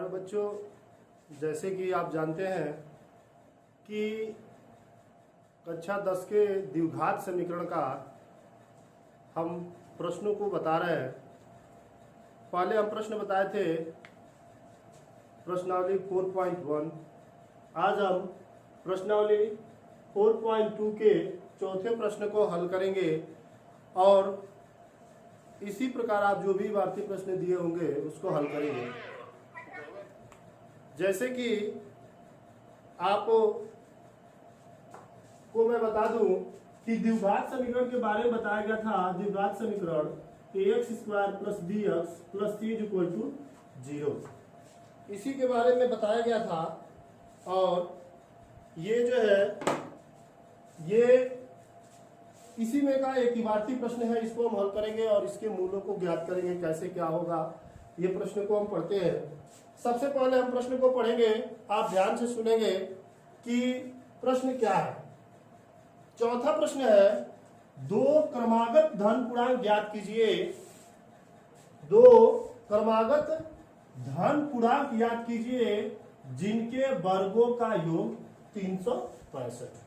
बच्चों, जैसे कि आप जानते हैं कि कक्षा 10 के द्विघात समीकरण का हम प्रश्नों को बता रहे हैं। पहले हम प्रश्न बताए थे प्रश्नावली 4.1। आज हम प्रश्नावली 4.2 के चौथे प्रश्न को हल करेंगे और इसी प्रकार आप जो भी वार्षिक प्रश्न दिए होंगे उसको हल करेंगे। जैसे कि आपको मैं बता दूं कि द्विघात समीकरण के बारे में बताया गया था। द्विघात समीकरण ax² + bx + c = 0, इसी के बारे में बताया गया था। और ये जो है ये इसी में का एक इबारती प्रश्न है, इसको हम हल करेंगे और इसके मूलों को ज्ञात करेंगे कैसे क्या होगा। ये प्रश्न को हम पढ़ते हैं। सबसे पहले हम प्रश्न को पढ़ेंगे, आप ध्यान से सुनेंगे कि प्रश्न क्या है। चौथा प्रश्न है, दो क्रमागत धन पूर्णांक ज्ञात कीजिए। दो क्रमागत धन पूर्णांक ज्ञात कीजिए जिनके वर्गों का योग 365।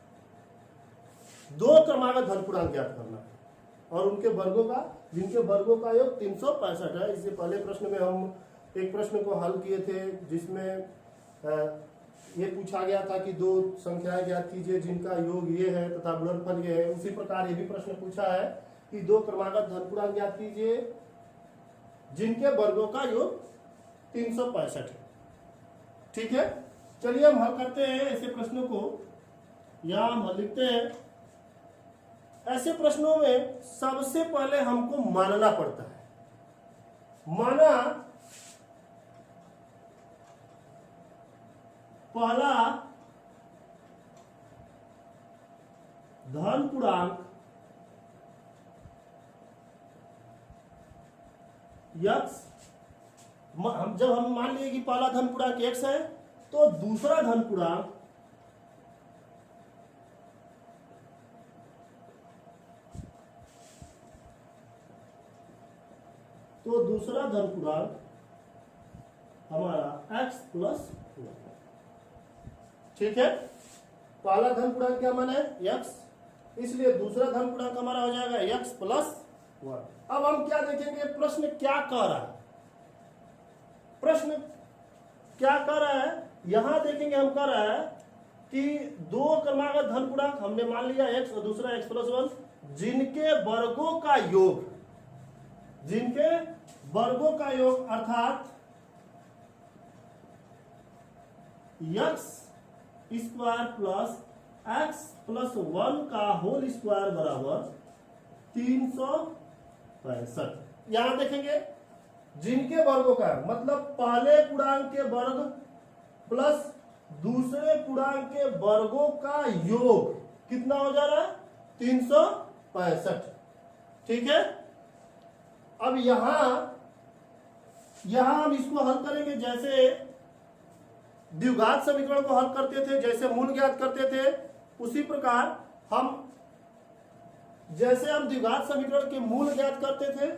दो क्रमागत धन पूर्णांक ज्ञात करना है और उनके वर्गों का, जिनके वर्गों का योग 365 है। इससे पहले प्रश्न में हम एक प्रश्न को हल किए थे जिसमें ये पूछा गया था कि दो संख्याएं ज्ञात कीजिए जिनका योग ये है तथा गुणनफल ये है। उसी प्रकार ये भी प्रश्न पूछा है कि दो क्रमागत धन पूर्णांक ज्ञात कीजिए जिनके वर्गों का योग 365 है। ठीक है, चलिए हम हल करते हैं ऐसे प्रश्नों को। यहां हम हल लिखते हैं। ऐसे प्रश्नों में सबसे पहले हमको मानना पड़ता है। माना पहला धन पूर्णांक x, जब हम मान लिए कि पहला धन पूर्णांक x है तो दूसरा धन पूर्णांक हमारा x + 1। ठीक है, पहला धन पूर्णांक क्या माना है x, इसलिए दूसरा धन पूर्णांक हमारा हो जाएगा x + 1। अब हम क्या देखेंगे, प्रश्न क्या कह रहा है। प्रश्न क्या कह रहा है यहां देखेंगे। हम कह रहा है कि दो क्रमागत धन पूर्णांक हमने मान लिया x और दूसरा x + 1 जिनके वर्गों का योग, जिनके वर्गों का योग अर्थात x² + x + 1 का होल स्क्वायर बराबर 365। यहां देखेंगे जिनके वर्गों का, मतलब पहले पूर्णांक के वर्ग प्लस दूसरे पूर्णांक के वर्गों का योग कितना हो जा रहा है 365। ठीक है, अब यहां हम इसको हल करेंगे जैसे द्विघात समीकरण को हल करते थे, जैसे मूल ज्ञात करते थे उसी प्रकार हम द्विघात समीकरण के मूल ज्ञात करते थे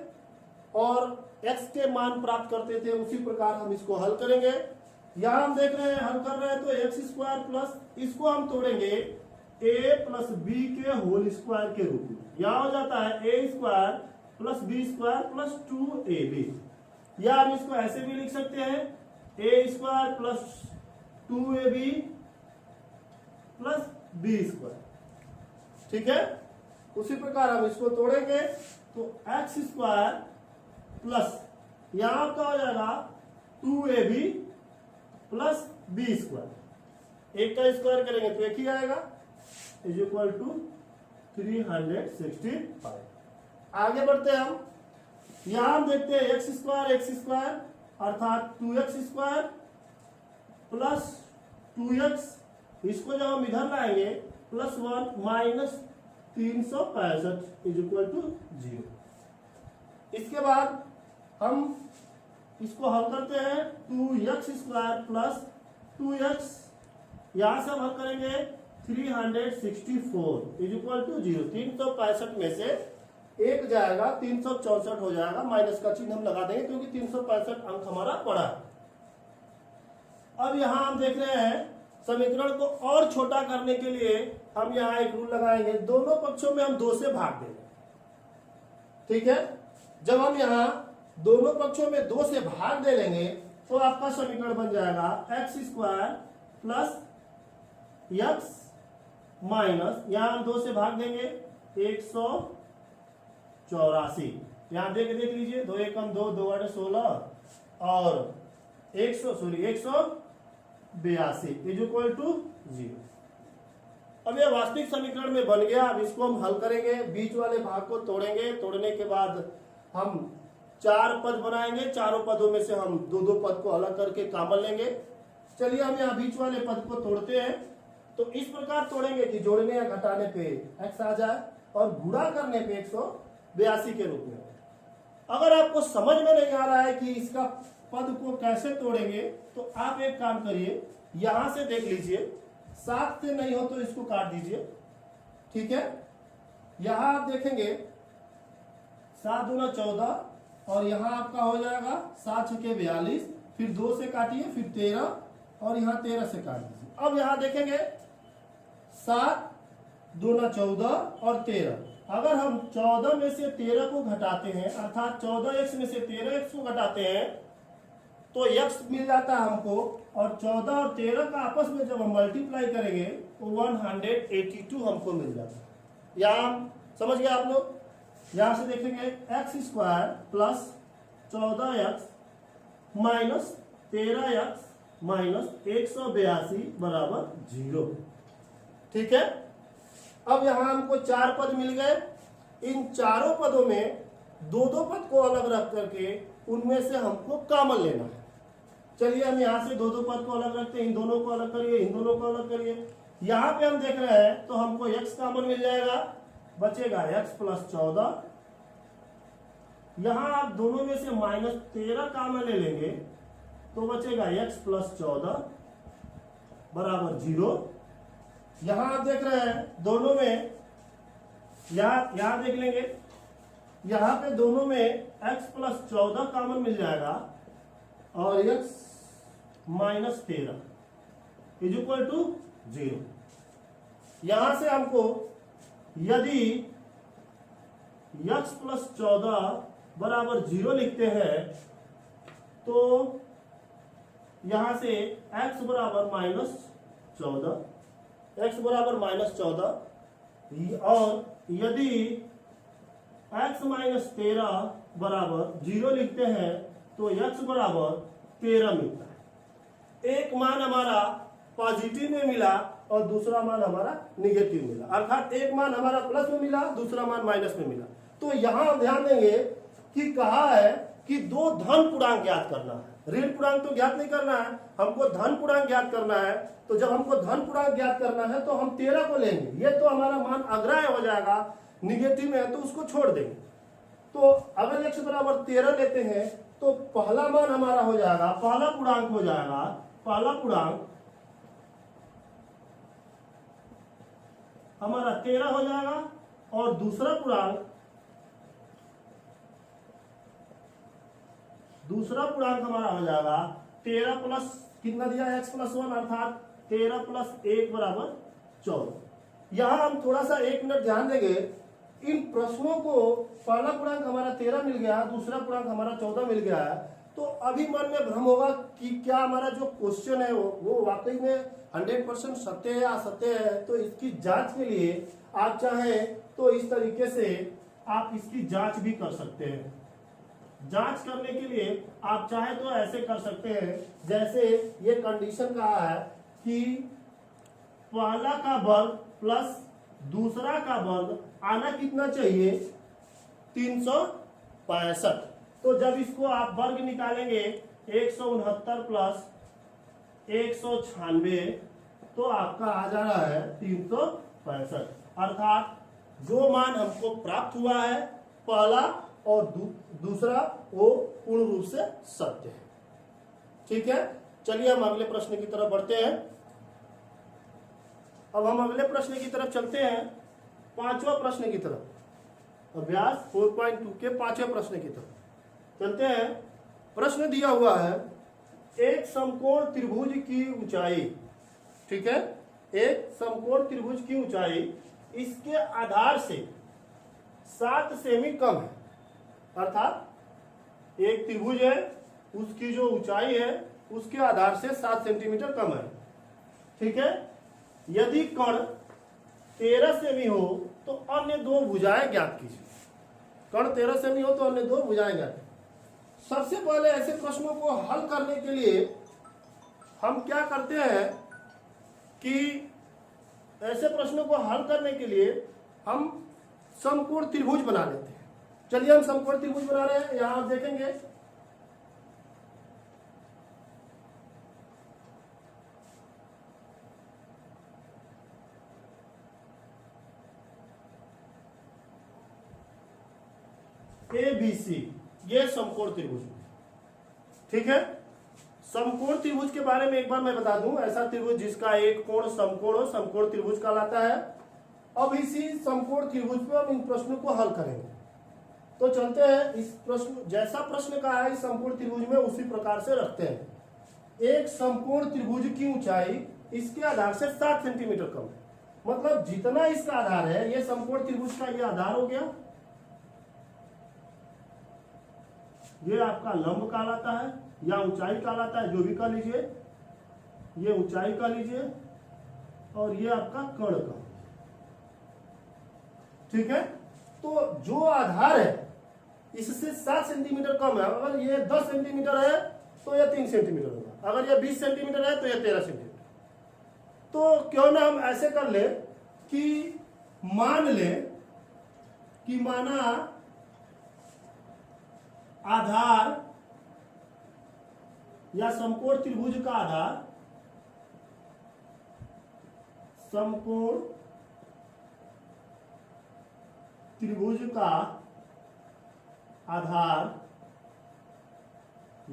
और x के मान प्राप्त करते थे, उसी प्रकार हम इसको हल करेंगे। यहां हम देख रहे हैं हल कर रहे हैं तो x² प्लस इसको हम तोड़ेंगे a + b के होल स्क्वायर के रूप में। यहां हो जाता है a² + b² + 2ab, या हम इसको ऐसे भी लिख सकते हैं a² + 2ab + b²। ठीक है, उसी प्रकार हम इसको तोड़ेंगे तो x² प्लस यहां का हो जाएगा 2ab + b²। एक का स्क्वायर करेंगे तो एक ही आएगा = 365। आगे बढ़ते हैं हम। यहां हम देखते हैं x² अर्थात 2x² + 2x, इसको जब हम इधर लाएंगे +1 - 365 = 0। इसके बाद हम इसको हल करते हैं 2x² + 2x, यहां से हम हल करेंगे 364 = 0। 365 में से एक जाएगा 364 हो जाएगा, माइनस का चिन्ह हम लगा देंगे क्योंकि 365 अंक हमारा बड़ा है। अब यहाँ हम देख रहे हैं समीकरण को और छोटा करने के लिए हम यहाँ एक रूल लगाएंगे, दोनों पक्षों में हम 2 से भाग देंगे। ठीक है, जब हम यहाँ दोनों पक्षों में 2 से भाग दे लेंगे तो आपका समीकरण बन जाएगा x square plus x minus, यहाँ हम 2 से भाग देंगे 184। यहाँ देख लीजिए, 2 एकम 2, 2 8 16 और 182 इज इक्वल टू 0। अब यह वास्तविक समीकरण में बन गया। अब इसको हम हल करेंगे, बीच वाले भाग को तोड़ेंगे, तोड़ने के बाद हम 4 पद बनाएंगे, चारों पदों में से हम 2-2 पद को अलग करके कॉमन लेंगे। चलिए हम यहाँ बीच वाले पद को तोड़ते हैं। तो इस प्रकार तोड़ेंगे कि जोड़ने या घटाने पे x आ जाए और गुणा करने पे 182 के रूप में। अगर आपको समझ में नहीं आ रहा है कि इसका पद को कैसे तोड़ेंगे तो आप एक काम करिए, यहां से देख लीजिए, 7 से नहीं हो तो इसको काट दीजिए। ठीक है, यहां आप देखेंगे 7 दूना 14 और यहां आपका हो जाएगा 7 छके 42, फिर 2 से काटिए, फिर 13 और यहां 13 से काट दीजिए। अब यहां देखेंगे 7 दूना 14 और 13, अगर हम 14 में से 13 को घटाते हैं, अर्थात 14x में से 13x को घटाते हैं तो x मिल जाता है हमको, और 14 और 13 का आपस में जब हम मल्टीप्लाई करेंगे तो 182 हमको मिल जाता है। यहाँ समझ गया आप लोग? यहां से देखेंगे x square plus 14x minus 13x minus 182 बराबर 0। ठीक है, अब यहां हमको 4 पद मिल गए। इन चारों पदों में 2-2 पद को अलग रख करके उनमें से हमको कॉमन लेना है। चलिए हम यहां से 2-2 पद को अलग रखते हैं, इन दोनों को अलग करिए, इन दोनों को अलग करिए। यहां पे हम देख रहे हैं तो हमको x कॉमन मिल जाएगा, बचेगा x प्लस 14। यहां आप दोनों में से माइनस 13 कॉमन ले लेंगे तो बचेगा x प्लस 14 बराबर 0। यहां आप देख रहे हैं दोनों में, यहां देख लेंगे, यहां पे दोनों में x प्लस 14 कॉमन मिल जाएगा और x minus 13 is equal to 0। यहां से हमको यदि x प्लस 14 बराबर 0 लिखते हैं तो यहां से x बराबर माइनस 14, x बराबर माइनस 14, और यदि x माइनस 13 बराबर 0 लिखते हैं तो x बराबर 13 मिलता है। एक मान हमारा पॉजिटिव में मिला और दूसरा मान हमारा निगेटिव मिला, अर्थात एक मान हमारा प्लस में मिला, दूसरा मान माइनस में मिला। तो यहां ध्यान देंगे कि कहा है कि 2 धन पूर्णांक ज्ञात करना है, ऋण पूर्णांक तो ज्ञात नहीं करना है, हमको धन पूर्णांक ज्ञात करना है। तो जब हमको धन पूर्णांक ज्ञात करना है तो हम 13 को लेंगे, ये तो हमारा मान अग्राह्य हो जाएगा, निगेटिव में है तो उसको छोड़ देंगे। तो अगर x बराबर 13 लेते हैं तो पहला मान हमारा हो जाएगा, पहला पूर्णांक हो जाएगा, पहला पूर्णांक हमारा 13 हो जाएगा और दूसरा पूर्णांक हमारा हो जाएगा 13 प्लस कितना दिया है, x प्लस 1, अर्थात 13 प्लस 1 बराबर 14। यहां हम थोड़ा सा 1 मिनट ध्यान देंगे। इन प्रश्नों को पहला पूर्णांक हमारा 13 मिल गया, दूसरा पूर्णांक हमारा 14 मिल गया है, तो अभी मन में भ्रम होगा कि क्या हमारा जो क्वेश्चन है वो वाकई में 100% सत्य है या असत्य है। तो इसकी जांच के लिए आप चाहें तो इस तरीके से आप इसकी जांच भी कर सकते हैं। जांच करने के लिए आप चाहे तो ऐसे कर सकते हैं, जैसे ये कंडीशन कहा है कि पहला का वर्ग प्लस दूसरा का वर्ग आना कितना चाहिए, 365। तो जब इसको आप वर्ग निकालेंगे 169 प्लस 196 तो आपका आ जा रहा है 365, अर्थात जो मान हमको प्राप्त हुआ है पहला और दूसरा वो पूर्ण रूप से सत्य है। ठीक है, चलिए हम अगले प्रश्न की तरफ बढ़ते हैं। अब हम अगले प्रश्न की तरफ चलते हैं, 5वां प्रश्न की तरफ, अभ्यास 4.2 के 5वें प्रश्न की तरफ चलते हैं। प्रश्न दिया हुआ है एक समकोण त्रिभुज की ऊंचाई, ठीक है, एक समकोण त्रिभुज की ऊंचाई इसके आधार से 7 सेमी कम है। अर्थात एक त्रिभुज है, उसकी जो ऊंचाई है उसके आधार से 7 सेंटीमीटर कम है, ठीक है। यदि कण 13 सेमी हो तो अन्य दो भुजाएं ज्ञात कीजिए। कण 13 सेमी हो तो अन्य दो भुजाएं ज्ञात। सबसे पहले ऐसे प्रश्नों को हल करने के लिए हम क्या करते हैं कि ऐसे प्रश्नों को हल करने के लिए हम समकोण त्रिभुज बना लेते हैं। चलिए हम समकोण त्रिभुज बना रहे हैं। यहां आप देखेंगे ABC, ये समकोण त्रिभुज, ठीक है। समकोण त्रिभुज के बारे में एक बार मैं बता दूं, ऐसा त्रिभुज जिसका एक कोण समकोण हो समकोण त्रिभुज कहलाता है। अब इसी समकोण त्रिभुज पे हम इन प्रश्नों को हल करेंगे। तो चलते हैं, इस प्रश्न जैसा प्रश्न का है इस समकोण त्रिभुज में उसी प्रकार से रखते हैं। एक समकोण त्रिभुज की ऊंचाई इसके आधार से 7 सेंटीमीटर कम है। मतलब जितना इसका आधार है, ये समकोण त्रिभुज का ये आधार हो गया, ये आपका लंब कहलाता है या ऊंचाई कहलाता है, जो भी कह लीजिए। ये ऊंचाई कह लीजिए और ये आपका कण का, ठीक है। तो जो आधार है इससे 7 सेंटीमीटर कम है। अगर ये 10 सेंटीमीटर है तो ये 3 सेंटीमीटर होगा, अगर ये 20 सेंटीमीटर है तो ये 13 सेंटीमीटर। तो क्यों ना हम ऐसे कर ले कि मान ले कि माना आधार या समकोण त्रिभुज का आधार, समकोण त्रिभुज का आधार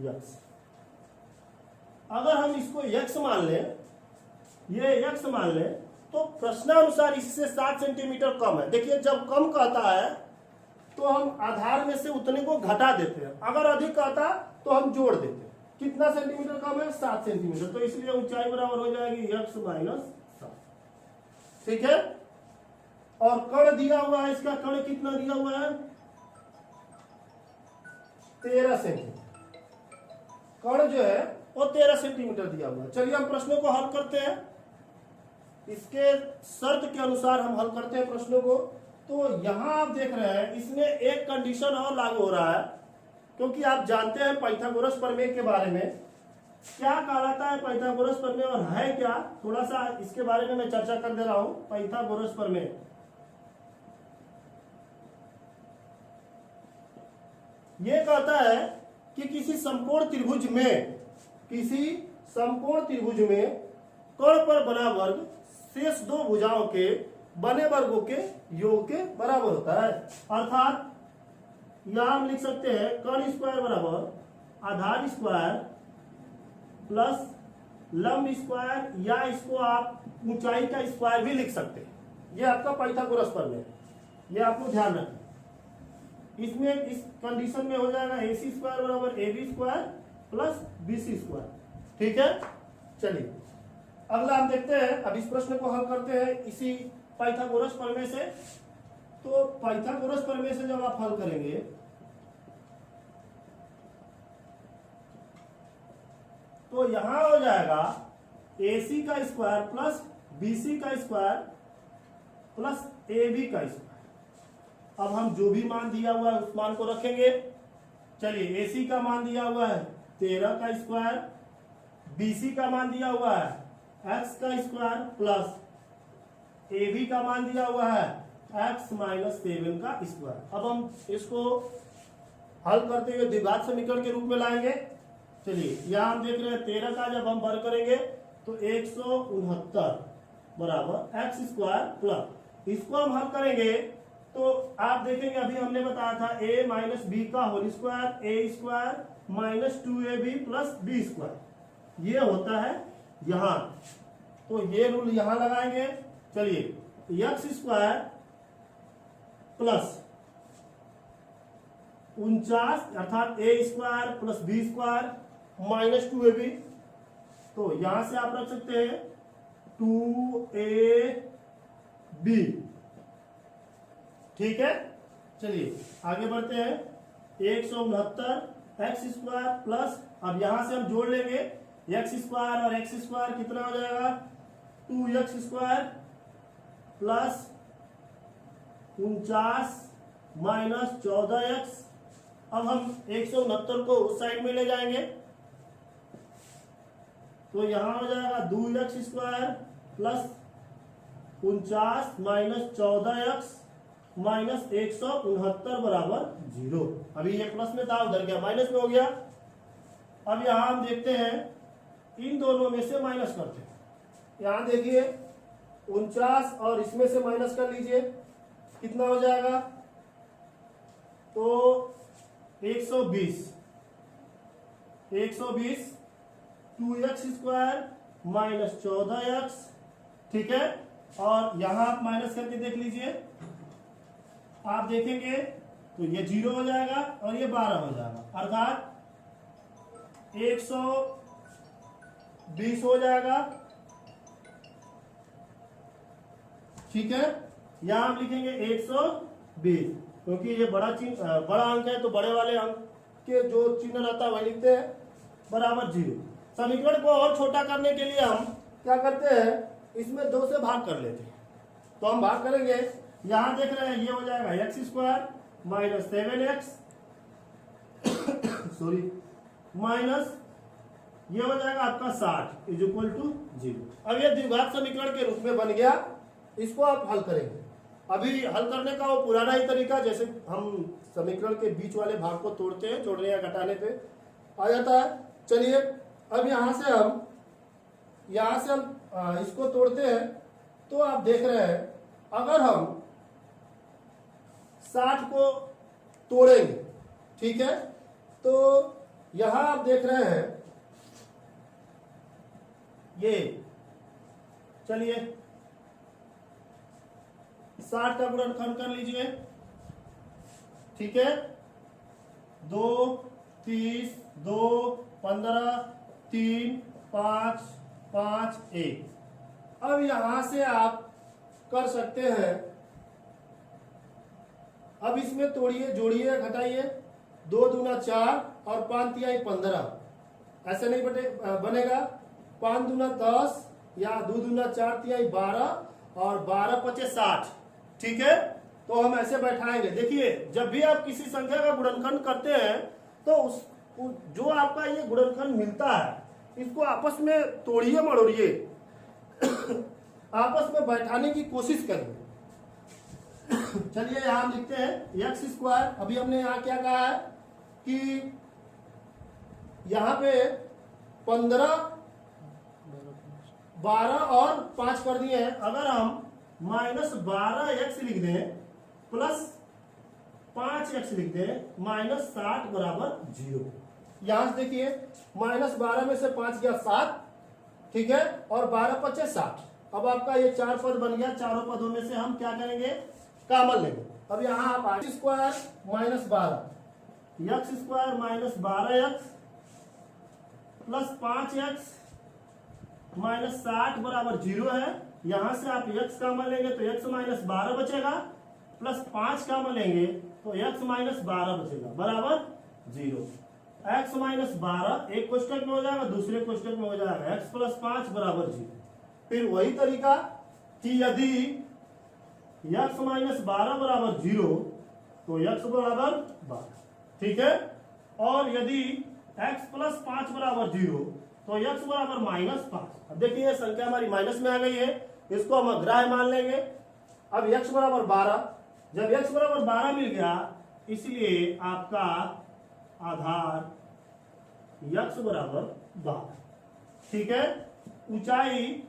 x। अगर हम इसको x मान लें, ये x मान लें, तो प्रश्नानुसार इससे 7 सेंटीमीटर कम है। देखिए जब कम कहता है तो हम आधार में से उतने को घटा देते हैं, अगर अधिक कहता तो हम जोड़ देते हैं। कितना सेंटीमीटर कम है? 7 सेंटीमीटर। तो इसलिए ऊंचाई बराबर हो जाएगी x माइनस 7, ठीक है। और कण दिया हुआ है, इसका कण कितना दिया हुआ है? 13 सेंटीमीटर। कण जो है वो 13 सेंटीमीटर दिया हुआ है। चलिए हम प्रश्नों को हल करते हैं, इसके शर्त के अनुसार हम हल करते हैं प्रश्नों को। तो यहां आप देख रहे हैं इसमें एक कंडीशन और लागू हो रहा है, क्योंकि आप जानते हैं पाइथागोरस प्रमेय के बारे में। क्या कहलाता है पाइथागोरस प्रमेय और है क्या, थोड़ा सा इसके बारे में मैं चर्चा कर दे रहा हूं। पाइथागोरस प्रमेय ये कहता है कि किसी समकोण त्रिभुज में कण पर बना वर्ग शेष दो भुजाओं के बने वर्गों के योग के बराबर होता है। अर्थात यहां हम लिख सकते हैं कण स्क्वायर बराबर आधार स्क्वायर प्लस लंब स्क्वायर, या इसको आप ऊंचाई का स्क्वायर भी लिख सकते हैं। यह आपका पाइथागोरस प्रमेय है, यह आपको ध्यान रखना। इसमें इस कंडीशन में हो जाएगा AC स्क्वायर बराबर AB square plus BC square, ठीक है। चलिए अगला हम देखते हैं। अब इस प्रश्न को हल करते हैं इसी पाइथागोरस प्रमेय से। तो पाइथागोरस प्रमेय से जब आप हल करेंगे तो यहां हो जाएगा AC का स्क्वायर प्लस BC का स्क्वायर प्लस AB का स्क्वायर। अब हम जो भी मान दिया हुआ है उस मान को रखेंगे। चलिए AC का मान दिया हुआ है 13 का स्क्वायर, BC का मान दिया हुआ है x का स्क्वायर प्लस AB का मान दिया हुआ है x माइनस 7 का स्क्वायर। अब हम इसको हल करते हुए द्विघात समीकरण के रूप में लाएंगे। चलिए यहां हम देख रहे हैं 13 का जब हम वर्ग करेंगे तो 169 बराबर x स्क्वायर प्लस, इसको हम हल करेंगे तो आप देखेंगे अभी हमने बताया था a माइनस बी का whole square, a square minus 2ab plus b square, ये होता है यहां। तो ये रूल यहां लगाएंगे। चलिए x स्क्वायर प्लस 49 अर्थात a square plus b square minus 2ab, तो यहां से आप रख सकते हैं 2ab। ठीक है, चलिए आगे बढ़ते हैं। 169 एक्स स्क्वायर प्लस, अब यहां से हम जोड़ लेंगे एक्स स्क्वायर और एक्स स्क्वायर, कितना हो जाएगा 2x square plus 49 minus 14x। अब हम 169 को उस साइड में ले जाएंगे, तो यहां हो जाएगा 2x square plus 49 minus 14x minus 169 बराबर 0। अभी ये प्लस में था, उधर गया माइनस में हो गया। अब यहां हम देखते हैं, इन दोनों में से माइनस करते हैं। यहां देखिए 49 और इसमें से माइनस कर लीजिए, कितना हो जाएगा, तो 120 2x स्क्वायर माइनस 14x। ठीक है, और यहां आप माइनस करके देख लीजिए, आप देखेंगे तो ये 0 हो जाएगा और ये 12 हो जाएगा, अर्थात 120 हो जाएगा। ठीक है, यहां हम लिखेंगे 120, क्योंकि ये बड़ा अंक है, तो बड़े वाले अंक के जो चिन्ह रहता है वही लिखते हैं, बराबर 0। समीकरण को और छोटा करने के लिए हम क्या करते हैं, इसमें 2 से भाग कर लेते हैं। तो हम भाग करेंगे, यहां देख रहे हैं ये हो जाएगा x square minus 7x sorry minus ये हो जाएगा आपका 60 इज इक्वल टू 0। अब ये द्विघात समीकरण के रूप में बन गया, इसको आप हल करेंगे। अभी हल करने का वो पुराना ही तरीका, जैसे हम समीकरण के बीच वाले भाग को तोड़ते हैं, जोड़ने या घटाने पे आ जाता है। चलिए अब यहां से हम इसको तोड़ते हैं, तो आप देख रहे हैं अगर हम 60 को तोड़ेंगे, ठीक है, तो यहां आप देख रहे हैं ये, चलिए 60 का गुणनखंड कर लीजिए। ठीक है, 2 30 2 15 3 5 5 1। अब यहां से आप कर सकते हैं, अब इसमें तोड़िए, जोड़िए, घटाइए, 2 दूना 4 और 5 तिहाई 15, ऐसे नहीं बनेगा। 5 दूना 10 या 2 दूना 4 तिहाई 12 और 12 पचे 60। ठीक है, तो हम ऐसे बैठाएंगे। देखिए जब भी आप किसी संख्या का गुणनखंड करते हैं, तो जो आपका ये गुणनखंड मिलता है, इसको आपस में तोड़िए मड़ोड़िए आपस में बैठाने की कोशिश करिए। चलिए यहां लिखते हैं एक्स स्क्वायर। अभी हमने यहां क्या कहा है कि यहां पे 15 12 और 5 कर दिए हैं। अगर हम माइनस 12x लिख दें प्लस 5x लिख दें माइनस 60 बराबर 0। यहां से देखिए माइनस 12 में से 5 गया 7, ठीक है, और 12 पचे 60। अब आपका ये 4 पद बन गया। चारों पदों में से हम क्या करेंगे, कॉमन लेंगे। अब यहां आप x square minus 12 x square minus 12x plus 5x minus 60 बराबर 0 है। यहां से आप x कॉमन लेंगे तो x माइनस 12 बचेगा, प्लस 5 कॉमन लेंगे तो x माइनस 12 बचेगा, बराबर 0। x माइनस 12 एक कोष्टक में हो जाएगा, दूसरे कोष्टक में हो जाएगा x प्लस 5 बराबर 0। फिर वही तरीका कि यदि x माइनस 12 बराबर 0 तो x बराबर 12, ठीक है, और यदि x प्लस 5 बराबर 0 तो x बराबर माइनस 5। अब देखिए ये संख्या हमारी माइनस में आ गई है, इसको हम अग्राह्य मान लेंगे। अब x बराबर 12, जब x बराबर 12 मिल गया, इसलिए आपका आधार x बराबर 12, ठीक है। ऊंचाई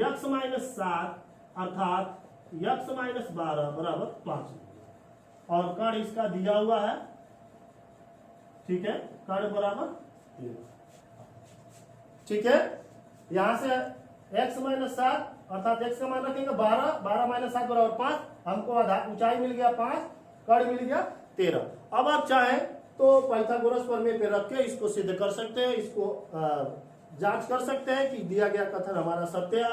x माइनस 7 अर्थात x माइनस 12 बराबर 5, और कण इसका दिया हुआ है, ठीक है, कण बराबर, ठीक है। यहां से x माइनस 7 अर्थात x का मान रखेंगे 12, 12 माइनस 7 बराबर 5। हमको आधार ऊंचाई मिल गया 5, कण मिल गया 13। अब आप चाहें तो पाइथागोरस प्रमेय पे रख के इसको सिद्ध कर सकते हैं, इसको जांच कर सकते हैं कि दिया गया कथन हमारा सत्य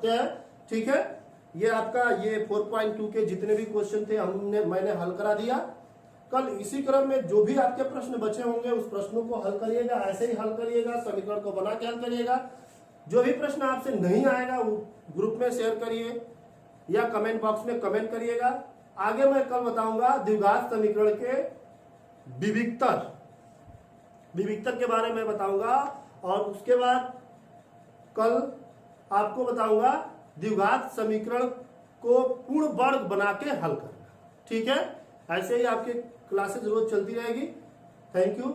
है। ठीक है, ये आपका ये 4.2 के जितने भी क्वेश्चन थे मैंने हल करा दिया। कल इसी क्रम में जो भी आपके प्रश्न बचे होंगे उस प्रश्नों को हल करिएगा, ऐसे ही हल करिएगा, समीकरण को बना के हल करिएगा। जो भी प्रश्न आपसे नहीं आएगा वो ग्रुप में शेयर करिए या कमेंट बॉक्स में कमेंट करिएगा। आगे मैं कल बताऊंगा द्विघात समीकरण के विविक्तर के बारे में बताऊंगा, और उसके बाद कल आपको बताऊंगा द्विघात समीकरण को पूर्ण वर्ग बना के हल करना। ठीक है, ऐसे ही आपकी क्लासेस रोज चलती रहेगी। Thank you.